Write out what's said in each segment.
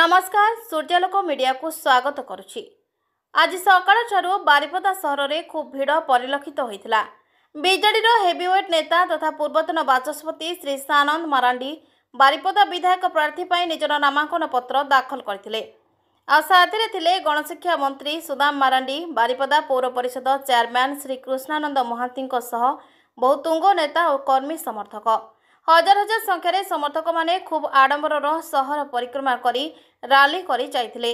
नमस्कार सूर्यालोक मीडिया को स्वागत करुछि। आज सकाळ बारिपदा सहर में खूब भिड़ परिलक्षित होता। बीजेडी हेवीवेट नेता तथा पूर्वतन बाचस्पति श्री सानंद मारांडी बारिपदा विधायक प्रार्थी निजर नामांकन पत्र दाखल करथिले। साथी थे गणशिक्षा मंत्री सुदाम मारांडी, बारिपदा पौर परिषद चेयरमैन श्री कृष्णानंद महांती बहु तुंग नेता और कर्मी समर्थक। हजार हजार संख्यार समर्थक माने खूब आडंबर सहर परिक्रमा करी राली करी जाइथिले।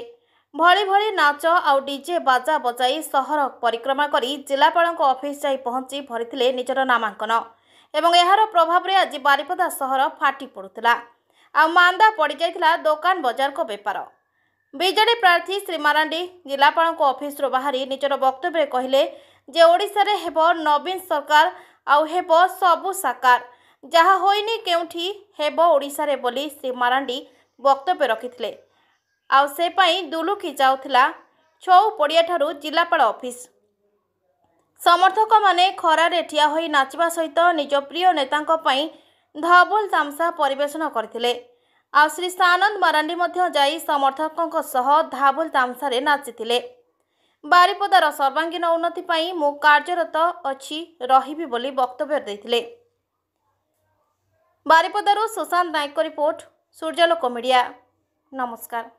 भली भली नाच आउ डीजे बाजा बजाई सहर परिक्रमा करी जिलापाल ऑफिस जाई पहुंची भरिथिले निजर नामांकन। एवं एहार प्रभाव रे आज बारिपदा सहर फाटी पड़ुतला आ मांदा पड़ जाइथिला दुकान बजार को बेपार। बीजेडी प्रार्थी श्री मारांडी जिलापाल ऑफिस रो बाहरी निजर वक्तव्य कहले जे ओडिशा रे हेबो नवीन सरकार आउ हेबो सबु साकार, जहा होइनी केउठी हेबो ओडिशा रे बोली श्री मारांडी वक्तव्य रखिथिले। आउ से पई दुलुकी जाउथिला छौ पड़िया ठारू जिलापाल ऑफिस। समर्थक माने खरारे ठिया होई नाचिबा सहित निज प्रिय नेतांको पई धबुल तामसा परिवेषण करथिले। आ श्री सानंद मारांडी मध्य जाई समर्थकंको सह धाबुल तामसारे नाचिथिले। बारिपदार सर्वांगीन उन्नति पई मु कार्यरत अछि रहिबी बोली वक्तव्य दैथिले। बारिपदारू सुशांत नायक रिपोर्ट, सूर्यालोक मीडिया। नमस्कार।